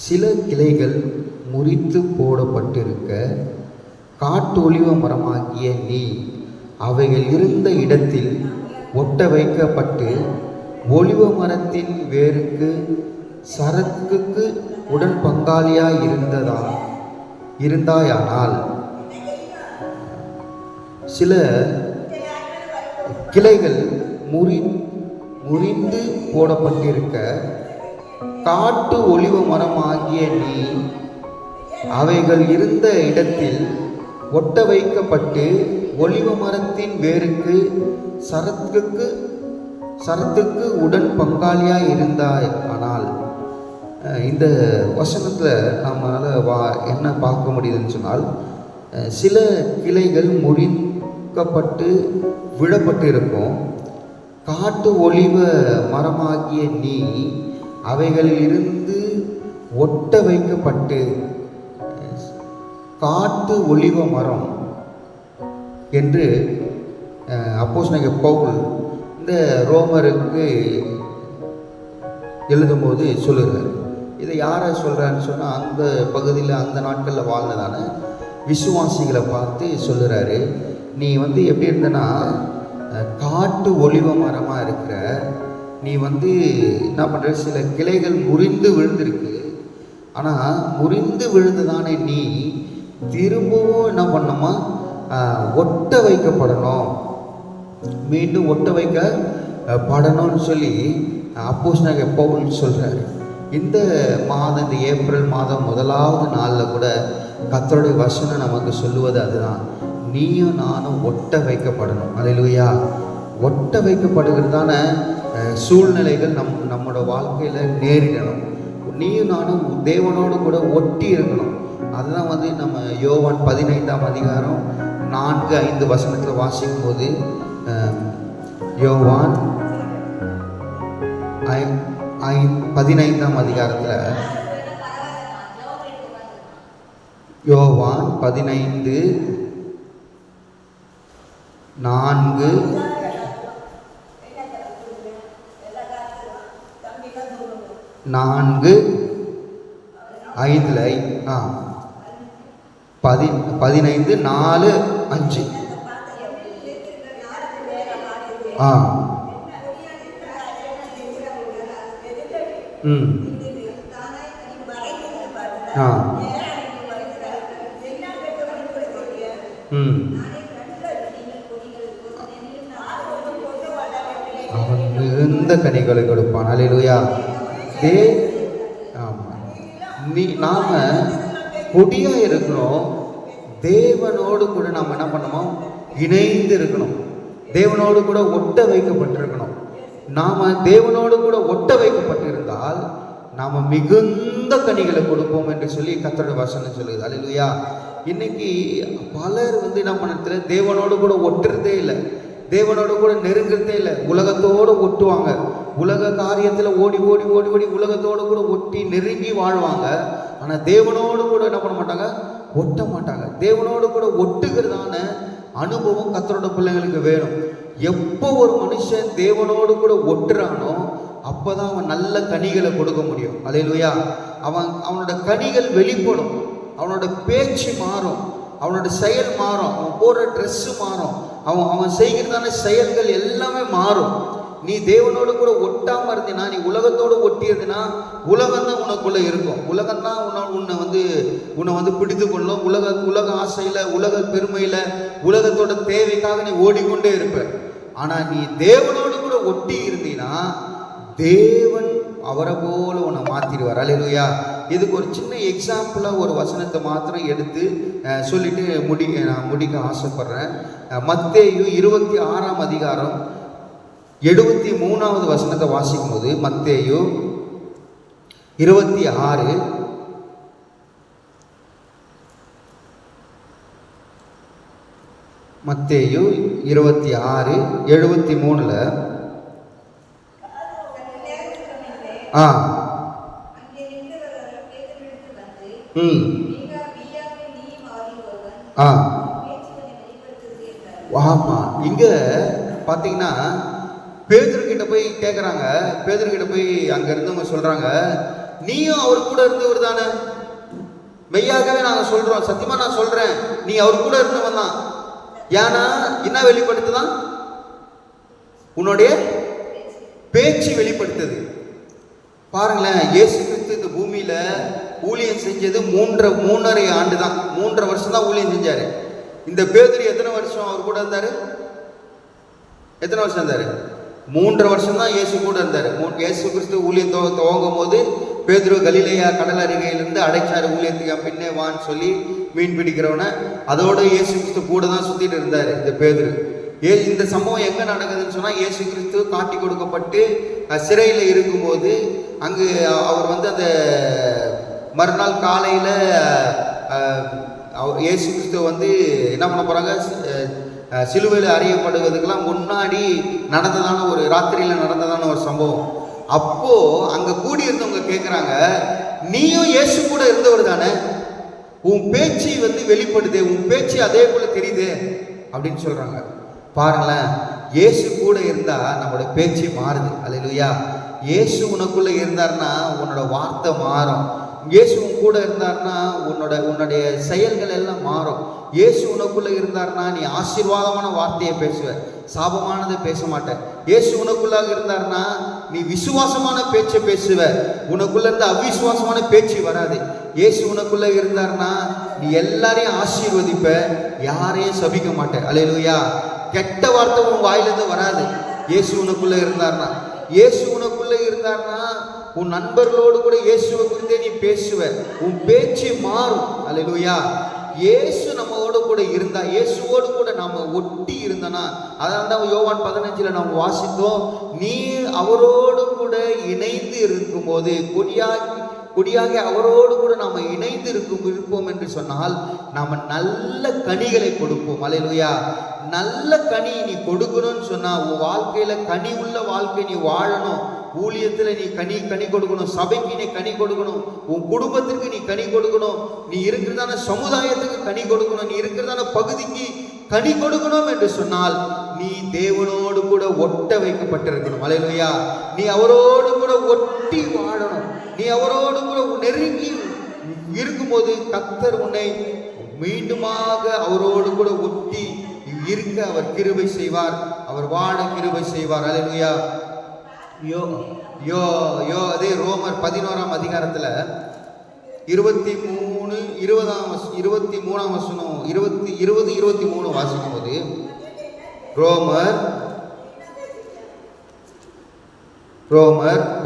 சில கிளைகள் முறித்து போடப்பட்டிருக்க, காட்டு ஒலிவ மரமாகிய நீ அவைகள் இருந்த இடத்தில் ஒட்ட வைக்கப்பட்டு, ஒலிவ மரத்தின் வேருக்கு சரக்குக்கு உடன் பங்காளியாய் இருந்தாயானால், சில கிளைகள் முறிந்து போடப்பட்டிருக்க, காட்டு ஒலிவ மரமாகிய நீ அவைகள் இருந்த இடத்தில் ஒட்ட வைக்கப்பட்டு, ஒலிவ மரத்தின் வேருக்கு சரத்துக்கு உடன் பங்காளியாய் இருந்தாய். ஆனால் இந்த வசனத்தில் நம்மளால் என்ன பார்க்க முடியுதுன்னு சொன்னால், சில கிளைகள் முறிக்கப்பட்டு விடப்பட்டு இருக்கும். காட்டு ஒலிவ மரமாகிய நீ அவைகளில் இருந்து ஒட்ட வைக்கப்பட்டு, காட்டு ஒலிவ மரம் என்று அப்போஸ்தலனாகிய பவுல் இந்த ரோமருக்கு எழுதும்போது சொல்லுகிறார். இதை யாரை சொல்கிறான்னு சொன்னால், அந்த பகுதியில் அந்த நாட்களில் வாழ்ந்ததான விசுவாசிகளை பார்த்து சொல்லுறாரு. நீ எப்படி இருந்தனா, காட்டு ஒலிவ மரமாக இருக்கிற நீ என்ன பண்ணுற, சில கிளைகள் முறிந்து விழுந்திருக்கு. ஆனால் முறிந்து விழுந்ததானே நீ திரும்பவும் என்ன பண்ணணுமா, ஒட்ட வைக்கப்படணும், மீண்டும் ஒட்ட வைக்கப்படணும்னு சொல்லி அப்போஸ்தலனாகிய பவுல் சொல்கிறாரு. இந்த ஏப்ரல் மாதம் 1வது நாளில் கூட கர்த்தருடைய வசனம் நமக்கு சொல்லுவது அதுதான். நீயும் நானும் ஒட்ட வைக்கப்படணும். அல்லேலூயா. ஒட்ட வைக்கப்படுகிறதான சூழ்நிலைகள் நம்மளோட வாழ்க்கையில் நேரிடணும். நீயும் நானும் தேவனோடு கூட ஒட்டி இருக்கணும். அதுதான் நம்ம யோவான் 15ஆம் அதிகாரம் 4-5 வசனத்தில் வாசிக்கும் போது, யோவான் 15ஆம் அதிகாரத்தில், யோவான் 15:4 15:5 15:4-5 அவன் மிகுந்த கனிகளை கொடுப்பான். அல்லேலூயா. நாம கொடியா இருக்கணும். தேவனோடு கூட நாம் என்ன பண்ணணும், இணைந்து இருக்கணும். தேவனோடு கூட ஒட்ட வைக்கப்பட்டிருக்கணும். நாம தேவனோடு கூட ஒட்ட வைக்கப்பட்டிருந்தால் நாம மிகுந்த கனிகளை கொடுப்போம் என்று சொல்லி கர்த்தருடைய வசனம் சொல்லுது. அல்லேலூயா. இன்னைக்கு பலர் நம்ம இடத்துல தேவனோடு கூட ஒட்டுறதே இல்லை, தேவனோடு கூட நெருங்கிறதே இல்லை. உலகத்தோடு ஒட்டுவாங்க, உலக காரியத்தில் ஓடி ஓடி ஓடி ஓடி உலகத்தோடு கூட ஒட்டி நெருங்கி வாழ்வாங்க. ஆனால் தேவனோடு கூட என்ன பண்ண மாட்டாங்க, ஒட்ட மாட்டாங்க. தேவனோடு கூட ஒட்டுகிறதான அனுபவம் கர்த்தரோட பிள்ளைங்களுக்கு வேணும். எப்போ ஒரு மனுஷன் தேவனோடு கூட ஒட்டுறானோ அப்போதான் அவன் நல்ல கனிகளை கொடுக்க முடியும். அல்லேலூயா. அவனோட கனிகள் வெளிப்படும். அவனோட பேச்சு மாறும், அவனோட செயல் மாறும், அவன் போடுற ட்ரெஸ்ஸு மாறும், அவன் செய்கிறதான செயல்கள் எல்லாமே மாறும். நீ தேவனோடு கூட ஒட்டாமல் இருந்தீனா, நீ உலகத்தோடு ஒட்டியிருந்தீனா, உலகம் தான் உனக்குள்ளே இருக்கும். உலகம் தான் உன்னை பிடித்து கொள்ளும். உலக ஆசையில், உலக பெருமையில், உலகத்தோட தேவைக்காக நீ ஓடிக்கொண்டே இருப்ப. ஆனால் நீ தேவனோடு கூட ஒட்டி இருந்தீனா, தேவன் அவரை போல உன்னை மாற்றிடுவார். அல்லேலூயா. இதுக்கு ஒரு சின்ன எக்ஸாம்பிளாக ஒரு வசனத்தை மாத்திரம் எடுத்து சொல்லிட்டு நான் முடிக்க ஆசைப்படுறேன். மத்தேயு 26ஆம் அதிகாரம் 73வது வசனத்தை வாசிக்கும் போது, மத்தேயு 26 மத்தேயு 26:73 வாமா. இங்க பாத்தீங்கன்னா பேதுருக்கிட்ட போய் கேட்குறாங்க. பேதுருக்கிட்ட போய் அங்கே இருந்தவங்க சொல்கிறாங்க, நீயும் அவர் கூட இருந்தவர் தானே. மெய்யாகவே நாங்க சொல்றோம், சத்தியமா நான் சொல்றேன், நீ அவர் கூட இருந்தவன் தான். ஏன்னா என்ன வெளிப்படுத்துதான்? உன்னுடைய பேச்சு வெளிப்படுத்துது. பாருங்களேன், இயேசு கிறிஸ்து இந்த பூமியில ஊழியம் செஞ்சது 3.5 ஆண்டு தான், 3.5 வருஷம் தான் ஊழியம் செஞ்சாரு. இந்த பேதுரு எத்தனை வருஷம் அவர் கூட இருந்தாரு? எத்தனை வருஷம் இருந்தாரு? 3.5 வருஷம் தான் இயேசு கூட இருந்தாரு. இயேசு கிறிஸ்து ஊழியம் துவங்கும் போது பேதுரு கலிலேயா கடல் அருகையிலிருந்து அடைச்சாரு ஊழியத்துக்கு, பின்னே வான்னு சொல்லி மீன் பிடிக்கிறவன. அதோட இயேசு கிறிஸ்து கூட தான் சுத்திட்டு இருந்தாரு இந்த பேதுரு. இந்த சம்பவம் எங்க நடக்குதுன்னு சொன்னா, இயேசு கிறிஸ்து காட்டி கொடுக்கப்பட்டு சிறையில் இருக்கும்போது அங்கு அவர் வந்து அந்த மறுநாள் காலையில இயேசு கிறிஸ்து வந்து என்ன பண்ண போறாங்க, சிலுவையில் அறியப்படுவதுக்கெல்லாம் முன்னாடி நடந்ததான ஒரு ராத்திரியில நடந்ததான ஒரு சம்பவம். அப்போ அங்க கூடியிருந்தவங்க கேட்குறாங்க, நீயும் இயேசு கூட இருந்தவர் தானே, உன் பேச்சு வந்து வெளிப்படுது, உன் பேச்சு அதே போல தெரியுது அப்படின்னு சொல்றாங்க. பாருங்களேன், இயேசு கூட இருந்தா நம்மளோட பேச்சு மாறுது. அல்லேலூயா. இயேசு உனக்குள்ள இருந்தார்னா உன்னோட வார்த்தை மாறும். இயேசு உன் கூட இருந்தார்னா உன்னுடைய செயல்கள் எல்லாம் மாறும். இயேசு உனக்குள்ள இருந்தார்னா நீ ஆசீர்வாதமான வார்த்தையை பேசுவ, சாபமானதை பேச மாட்டேன். இயேசு உனக்குள்ளாக இருந்தார்னா நீ விசுவாசமான பேச்சை பேசுவ, உனக்குள்ள இருந்து அவிசுவாசமான பேச்சு வராது. இயேசு உனக்குள்ள இருந்தார்னா நீ எல்லாரையும் ஆசீர்வதிப்ப, யாரையும் சபிக்க மாட்டேன். அல்லேலூயா. கெட்ட வார்த்தை உன் வாயிலிருந்து வராது. இயேசு உனக்குள்ள இருந்தார்னா, இயேசு உனக்குள்ள இருந்தார்னா உன் நண்பர்களோடு கூட இயேசுவை குறித்தே நீ பேசுவ, உன் பேச்சு மாறும். அல்லேலூயா. இயேசு நம்மோடு கூட இருந்தா, இயேசுவோடு கூட நாம ஒட்டி இருந்தனா, அதனால தான் யோவான் 15 நாம் வாசித்தோம், நீ அவரோடு கூட இணைந்து இருக்கும்போது, கொடியாகி அவரோடு கூட நாம் இணைந்து இருப்போம் என்று சொன்னால் நாம் நல்ல கனிகளை கொடுப்போம். அல்லேலூயா. நல்ல கனி நீ கொடுக்கணும்னு சொன்னா, உன் வாழ்க்கையில கனி உள்ள வாழ்க்கை நீ வாழணும். ஊழியத்துல நீ கனி கொடுக்கணும், சபைக்கு நீ கனி கொடுக்கணும், உன் குடும்பத்திற்கு நீ கனி கொடுக்கணும், நீ இருக்கிறதான சமுதாயத்துக்கு கனி கொடுக்கணும், நீ இருக்கிறதான பகுதிக்கு கனி கொடுக்கணும் என்று சொன்னால் நீ தேவனோடு கூட ஒட்ட வைக்கப்பட்டிருக்கணும். அல்லேலூயா. நீ அவரோடு கூட ஒட்டி வாழணும். நீ அவரோடு கூட நெருங்கி இருக்கும்போது கர்த்தர் உன்னை மீண்டுமாக அவரோடு கூட ஒட்டி இருக்க அவர் கிருபை செய்வார், அவர் வாழ கிருபை செய்வார். அல்லேலூயா. அதே ரோமர் 11ஆம் அதிகாரத்துல 23 வசனம் 20-23 வாசிக்கும் போது, ரோமர்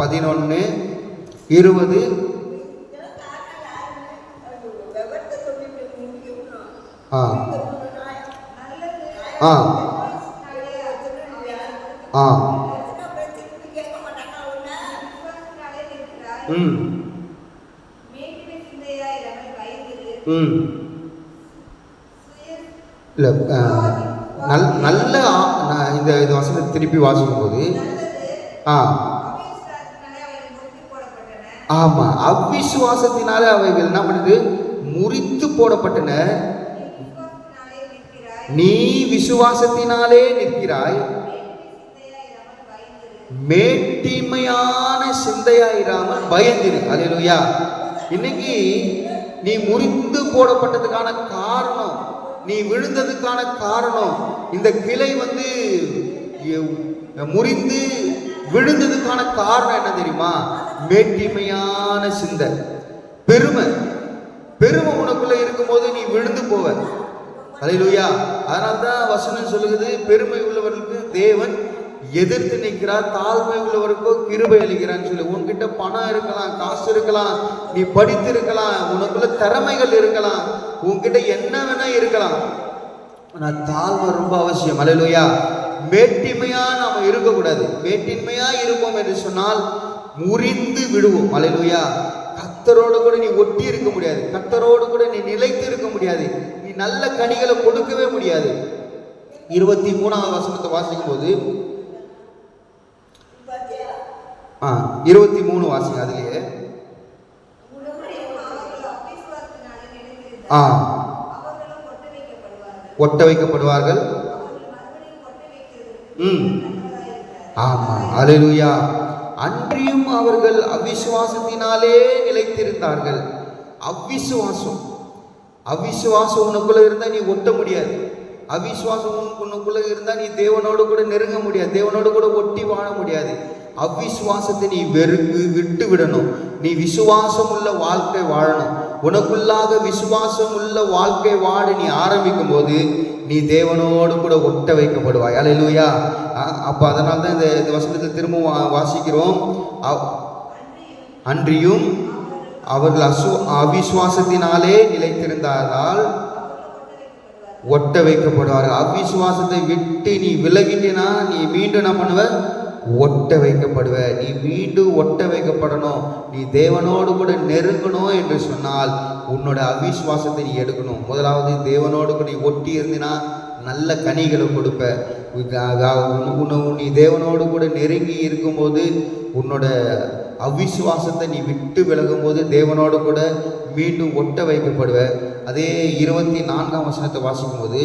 11:20 நல்ல இந்த வசனத்தை திருப்பி வாசிக்கும் போது, ஆமா, அவ்விசுவாசத்தினாலே அவைகள் என்ன பண்ணுது, முறித்து போடப்பட்டன. நீ விசுவாசத்தினாலே நிற்கிறாய், மேட்டிமையான சிந்தையாயிராமல் பயந்திரு. அல்லேலூயா. இன்னைக்கு நீ முறிந்து போடப்பட்டதுக்கான காரணம், நீ விழுந்ததுக்கான காரணம், இந்த கிளை வந்து முறிந்து விழுந்ததுக்கான காரணம் என்ன தெரியுமா? மேட்டிமையான சிந்தை, பெருமை உனக்குள்ள இருக்கும்போது நீ விழுந்து போவ. அல்லேலூயா. அதனால்தான் வசனம் சொல்லுகிறது, பெருமை உள்ளவர்களுக்கு தேவன் எதிர்த்து நிற்கிறார், தாழ்மை உள்ளவருக்கோ கிருபை அளிக்கிறான்னு சொல்லி. உன்கிட்ட பணம் இருக்கலாம், காசு இருக்கலாம், நீ படித்து இருக்கலாம், உனக்குள்ள திறமைகள் இருக்கலாம், உன்கிட்ட என்ன வேணா இருக்கலாம், ஆனால் தாழ்மை ரொம்ப அவசியம். அல்லேலூயா. மேட்டிமையா நாம இருக்கக்கூடாது. மேட்டின்மையா இருப்போம் என்று சொன்னால் முறிந்து விடுவோம். அல்லேலூயா. கர்த்தரோடு கூட நீ ஒட்டி இருக்க முடியாது, கர்த்தரோடு கூட நீ நிலைத்து இருக்க முடியாது, நீ நல்ல கனிகளை கொடுக்கவே முடியாது. 23ஆவது வசனத்தை வாசிக்கும் போது 23 வாசிங்க. அதுலயே ஒட்ட வைக்கப்படுவார்கள். ஆமா. அல்லேலூயா. அன்றியும் அவர்கள் அவிசுவாசத்தினாலே நிலைத்திருந்தார்கள். அவிசுவாசம் அவிசுவாசம் உனக்குள்ள இருந்தா நீ ஒட்ட முடியாது. அவிசுவாசம் உனக்குள்ள இருந்தா நீ தேவனோடு கூட நெருங்க முடியாது, தேவனோடு கூட ஒட்டி வாழ முடியாது. அவிசுவாசத்தை நீ விட்டு விடணும். நீ விசுவாசம் உள்ள வாழ்க்கை வாழணும். உனக்குள்ளாக விசுவாசம் உள்ள வாழ்க்கை வாழ நீ ஆரம்பிக்கும் போது நீ தேவனோடு கூட ஒட்ட வைக்கப்படுவாய். அல்லேலூயா. அப்போ அதனால தான் இந்த வசனத்தை திரும்ப வாசிக்கிறோம். அன்றியும் அவர்கள் அவிசுவாசத்தினாலே நிலைத்திருந்தால் ஒட்ட வைக்கப்படுவார்கள். அவிசுவாசத்தை விட்டு நீ விலகிட்டேனா நீ மீண்டும் என்ன பண்ணுவ? ஒட்ட வைக்கப்படுவ. நீ மீண்டும் ஒட்ட வைக்கப்படணும், நீ தேவனோடு கூட நெருங்கணும் என்று சொன்னால் உன்னோட அவிசுவாசத்தை நீ எடுக்கணும். முதலாவது தேவனோடு கூட நீ ஒட்டி இருந்தினா நல்ல கனிகளை கொடுப்ப. நீ தேவனோடு கூட நெருங்கி இருக்கும்போது உன்னோட அவிசுவாசத்தை நீ விட்டு விலகும் போது தேவனோடு கூட மீண்டும் ஒட்ட வைக்கப்படுவ. அதே 24ஆம் வசனத்தை வாசிக்கும் போது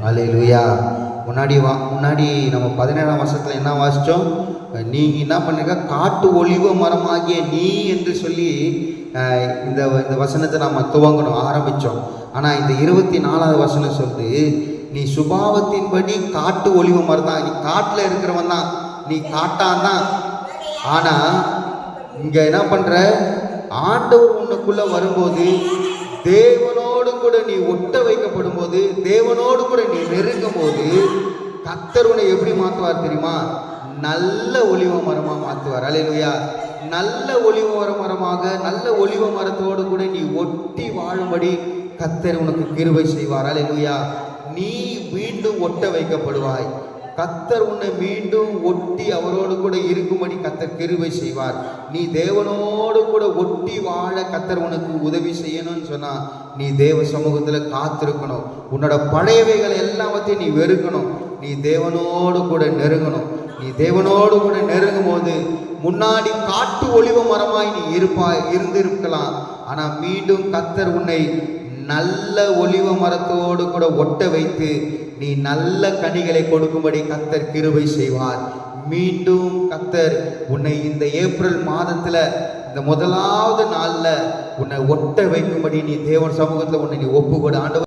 அல்லேலூயா. முன்னாடி நம்ம 17ஆம் வசனத்தில் என்ன வாசித்தோம்? நீ என்ன பண்ணுங்க, காட்டு ஒலிவ மரமாகிய நீ என்று சொல்லி இந்த வசனத்தை நம்ம துவங்கணும் ஆரம்பித்தோம். ஆனால் இந்த 24ஆவது வசனம் சொல்லுது, நீ சுபாவத்தின்படி காட்டு ஒலிவ மரம் தான், நீ காட்டில் இருக்கிறவன் தான், நீ காட்டான் தான். ஆனால் இங்கே என்ன பண்ணுற, ஆண்டவர் உன்னுக்குள்ளே வரும்போது தேவனோடு கூட நீ ஒட்ட வைக்கப்படும் போது, தேவனோடு கூட நீ நெருங்கும் போது கர்த்தர் உன்னை எப்படி மாற்றுவார் தெரியுமா? நல்ல ஒலிவ மரமாக மாற்றுவார். அல்லேலூயா. நல்ல ஒலிவ மரமாக, நல்ல ஒலிவ மரத்தோடு கூட நீ ஒட்டி வாழும்படி கர்த்தர் உனக்கு கிருபை செய்வார். அல்லேலூயா. நீ மீண்டும் ஒட்ட வைக்கப்படுவாய். கர்த்தர் உன்னை மீண்டும் ஒட்டி அவரோடு கூட இருக்கும்படி கர்த்தர் கிருபை செய்வார். நீ தேவனோடு கூட ஒட்டி வாழ கர்த்தர் உனக்கு உதவி செய்யணும்னு சொன்னா நீ தேவ சமூகத்தில் காத்திருக்கணும். உன்னோட பழையவைகள் எல்லாவற்றையும் நீ வெறுக்கணும். நீ தேவனோடு கூட நெருங்கணும். நீ தேவனோடு கூட நெருங்கும் போது முன்னாடி காட்டு ஒலிவ மரமாய் நீ இருந்திருக்கலாம். ஆனால் மீண்டும் கர்த்தர் உன்னை நல்ல ஒலிவ மரத்தோடு கூட ஒட்ட வைத்து நீ நல்ல கனிகளை கொடுக்கும்படி கர்த்தர் கிருபை செய்வார். மீண்டும் கர்த்தர் உன்னை இந்த ஏப்ரல் மாதத்தில் இந்த முதலாவது நாளில் உன்னை ஒட்ட வைக்கும்படி நீ தேவன் சமூகத்தில் உன்னை நீ ஒப்புக்கொடு. ஆண்டவர்